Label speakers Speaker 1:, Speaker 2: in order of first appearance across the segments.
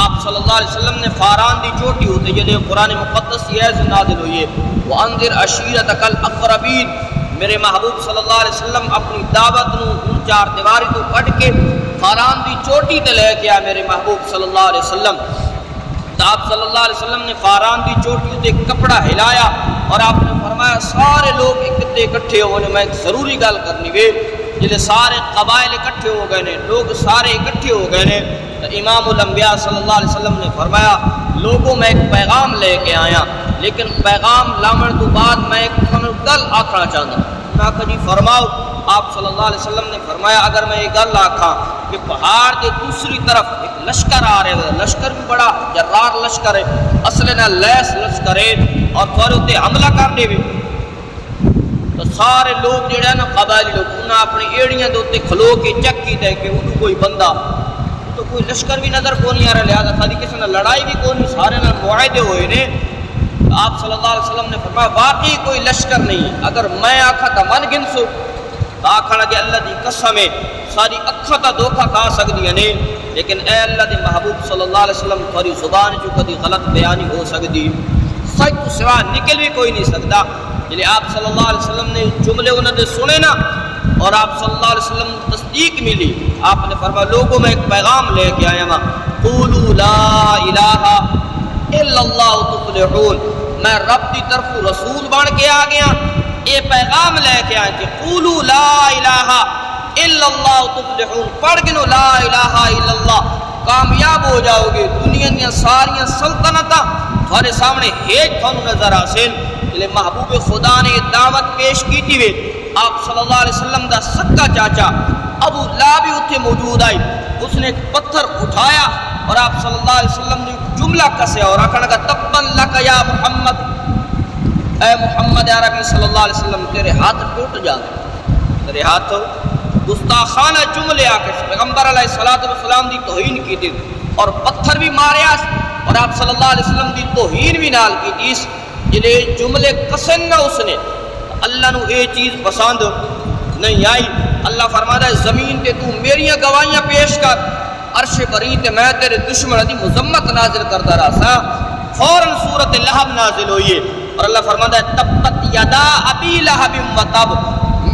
Speaker 1: آپ صلی اللہ علیہ وسلم نے فاران دی چوٹی ہوتے جلے قرآن مقدس یہ ایسے نازل ہوئی ہے وَأَنذِرْ عَشِيرَتَكَ الْأَقْرَبِينَ میرے محبوب صلی اللہ علیہ وسلم اپنی دعوت نو ان چار دیواری تو کٹ کے فاران دی چوٹی تے لے کے آ میرے محبوب صلی اللہ علیہ وسلم. تو آپ صلی اللہ علیہ وسلم نے فاران دی چوٹی تے کپڑا ہلایا اور آپ نے فرمایا سارے لوگ اکٹھے اکٹھے ہونے میں ایک ضروری گل کرنی وے جلے سارے قبائل اکٹھے ہو گئے نے لوگ سارے اکٹھے ہو گئے نے. تو امام الانبیاء صلی اللہ علیہ وسلم نے فرمایا لوگوں میں ایک پیغام لے کے آیا لیکن پیغام لامن تو بعد میں ایک گل آکھنا چاہتا ہوں. میں کہا جی فرماؤ. آپ صلی اللہ علیہ وسلم نے فرمایا اگر میں یہ گل آکھاں کہ پہاڑ کے دوسری طرف ایک لشکر آ رہے ہیں لشکر بھی بڑا جرار لشکر ہے اصل نہ لیس لشکر ہے اور تھوڑے اتنے حملہ کر دے تو سارے لوگ جڑے ہیں نا قبائلی لوگ انہیں اپنی ایڑیاں دے اتنے کھلو کے چکی دے کے انہوں کوئی بندہ تو کوئی لشکر بھی نظر کو نہیں آ رہا لہٰذا ساری کسی نے لڑائی بھی کوئی نہیں سارے نہ معاہدے ہوئے نے. آپ صلی اللہ علیہ وسلم نے فرمایا واقعی کوئی لشکر نہیں اگر میں آکھا تا من گنسو تو آکھا لگے اللہ دی قسم ہے ساری اکھا تا دھوکھا کھا سکتی ہے لیکن اے اللہ دی محبوب صلی اللہ علیہ وسلم تھوڑی زبان جو کدی غلط بیانی ہو سکتی سچ تو سوا نکل بھی کوئی نہیں سکتا. یعنی آپ صلی اللہ علیہ وسلم نے جملے انہوں نے سنے نا اور آپ صلی اللہ علیہ وسلم تصدیق ملی. آپ نے فرمایا لوگوں میں ایک پیغام لے کے آیا قولوا لا الہ الا اللہ تفلحون. میں رب دی طرف رسول بن کے آ گیا یہ پیغام لے کے آئے کہ قولوا لا الہ الا اللہ تفلحون پڑھ گنو لا الہ الا اللہ کامیاب ہو جاؤ گے. دنیا دیا ساریاں سلطنتاں تھوڑے سامنے ہیج تھانوں نظر آسن. محبوب خدا نے یہ دعوت پیش کی تھی آپ صلی اللہ علیہ وسلم دا سکا چاچا ابو لہب بھی اتنے موجود آئی اس نے ایک پتھر اٹھایا اور آپ صلی اللہ علیہ وسلم نے جملہ کسیا اور آخر لگا تبا لک یا محمد اے محمد عربی صلی اللہ علیہ وسلم تیرے ہاتھ ٹوٹ جاتے تیرے ہاتھ گستاخانہ جملے آ کے پیغمبر علیہ السلام دی توہین کی تھی اور پتھر بھی ماریا اور آپ صلی اللہ علیہ وسلم دی توہین بھی نال کی تھی. جلے جملے قسم نہ اس نے اللہ نو یہ چیز پسند نہیں آئی. اللہ فرماتا ہے زمین تے تو میریاں گواہیاں پیش کر عرش بری تے میں تیرے دشمن دی مذمت نازل کرتا رہا سا. فوراً سورۃ لہب نازل ہوئی ہے اور اللہ فرماتا ہے تبت یدا ابی لہب و تب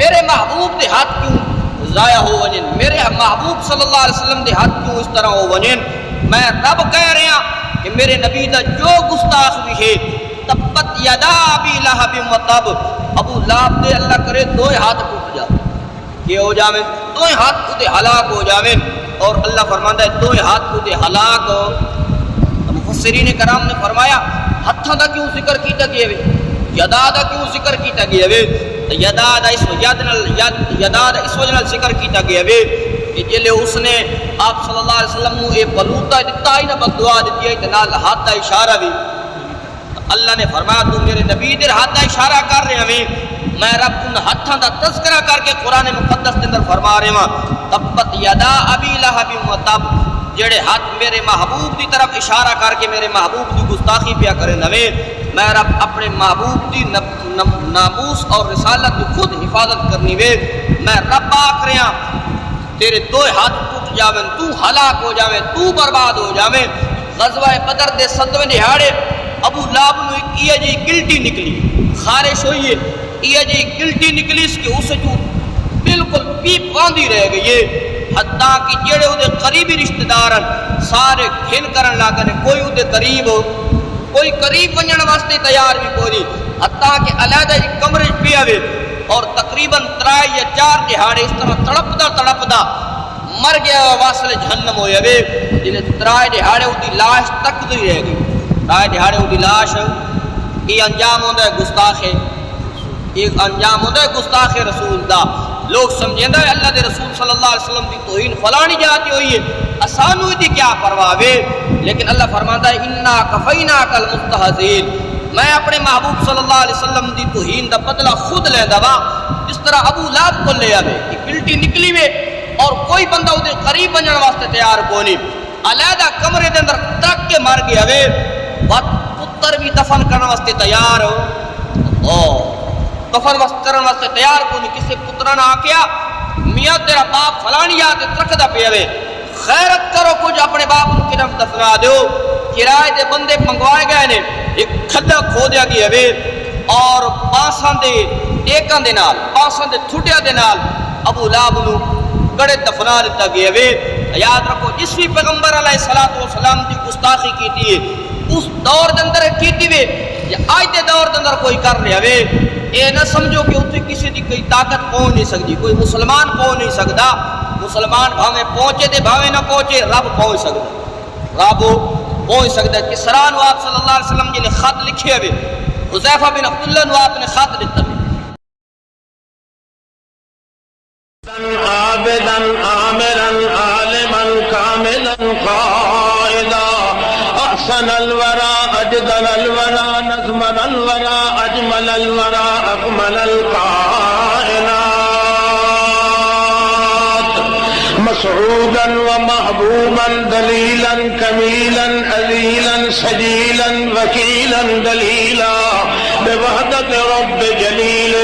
Speaker 1: میرے محبوب دے ہاتھ کیوں ضائع ہو ونجن میرے محبوب صلی اللہ علیہ وسلم دے ہاتھ کیوں اس طرح ہو ونجن. میں رب کہہ رہا کہ میرے نبی دا جو گستاخ بھی ہے تبت یدا ابی لہب و تب ابو لہب دے اللہ کرے دو ہاتھ ٹوٹ جا یہ ہو جاویں دو ہاتھ کو دے ہلاک ہو جاویں. اور اللہ فرماتا ہے دو ہاتھ کو دے ہلاک ہو. مفسرین کرام نے فرمایا ہتھاں دا کیوں ذکر کیتا گیا وے یدا دا کیوں ذکر کیتا گیا وے یدا دا اس یدا دا اس وجہ نال ذکر کیتا گیا وے کہ جلے اس نے آپ صلی اللہ علیہ وسلم نو اے بلوتا دتا ہی نہ بددعا دتی ہے تے نال ہاتھ دا اشارہ بھی اللہ نے فرمایا تو میرے نبی دے ہاتھ دا اشارہ کر رہے ہیں میں رب ان ہاتھاں دا تذکرہ کر کے قرآن مقدس کے اندر فرما رہے ہاں تبت یدا ابی لہب و تب جڑے ہاتھ میرے محبوب دی طرف اشارہ کر کے میرے محبوب دی گستاخی پیا کرے نویں میں رب اپنے محبوب دی ناموس اور رسالت کی خود حفاظت کرنی وے. میں رب آکھ رہا تیرے دو ہاتھ ٹوٹ جاویں تو ہلاک ہو جاویں تو برباد ہو جاویں. غزوہ بدر دے 7ویں دہاڑے ابو لہب نو یہ جی گلٹی نکلی خارش ہوئی ہے یہ جی گلٹی نکلی اس کے اسے جو بالکل پیپ باندھی رہ گئی ہے حتیٰ کہ جڑے وہ قریبی رشتہ دار سارے گھن کرن لاگے کوئی وہ قریب ہو کوئی قریب ونجن واسطے تیار بھی کوئی نہیں حتیٰ کہ علیحدہ جی کمرے پیا وے اور تقریباً 3 یا 4 دہاڑے اس طرح تڑپدا مر گیا واصل جہنم ہویا وے جنہیں 3 دہاڑے وہ لاش تک دی رہ گئی 3 دہاڑے وہ لاش یہ انجام ہوتا ہے گستاخ ایک انجام ہوتا ہے گستاخ رسول دا. لوگ سمجھیں دا اللہ دے رسول صلی اللہ علیہ وسلم دی توہین فلانی جاتی ہوئی ہے آسان ہوئی دی کیا پرواہ وے لیکن اللہ فرماتا ہے انا کفیناک المستہزئین میں اپنے محبوب صلی اللہ علیہ وسلم دی توہین دا بدلہ خود لے دوا جس طرح ابو لہب کو لے آوے کہ گلٹی نکلی وے اور کوئی بندہ وہ قریب بننے واسطے تیار کو نہیں علیحدہ کمرے دے اندر ترک کے مر گیا وے پتر بھی دفن کرنے واسطے تیار ہو دفن کرنے واسطے تیار کو نہیں کسی پترا نہ آکیا میاں تیرا باپ فلانی یاد ترک دا پیا وے خیرت کرو کچھ اپنے باپ کو کنم دفنا دیو کرائے دے بندے منگوائے گئے نے ایک کھڈا کھو دیا گیا وے اور پاساں دے ایکاں دے نال پاساں دے تھٹیا دے نال ابو لہب نو گڑے دفنا دیتا گیا وے یاد رکھو جس بھی پیغمبر علیہ السلام دی گستاخی کیتی ہے اس دور دے اندر کیتی وے یا آج دے دور دے اندر کوئی کر رہا وے اے نہ سمجھو کہ اتنے کسی دی کوئی طاقت پہنچ نہیں سکتی کوئی مسلمان پہنچ نہیں سکتا مسلمان بھاویں پہنچے تے بھاویں نہ پہنچے رب پہنچ سکتا رب پہنچ سکتا ہے کسرا نو آپ صلی اللہ علیہ وسلم جی نے خط لکھے ہوئے حذیفہ بن عبداللہ نو آپ نے خط لکھتا
Speaker 2: عابدا عامرا عالما كاملا قائدا احسن الورى اجدل الورى نظمن الورى اجمل الورى اكمل الكائنات مسعودا ومحبوبا دليلا كميلا أذيلا سجيلا وكيلا دليلا بوحدة رب جليل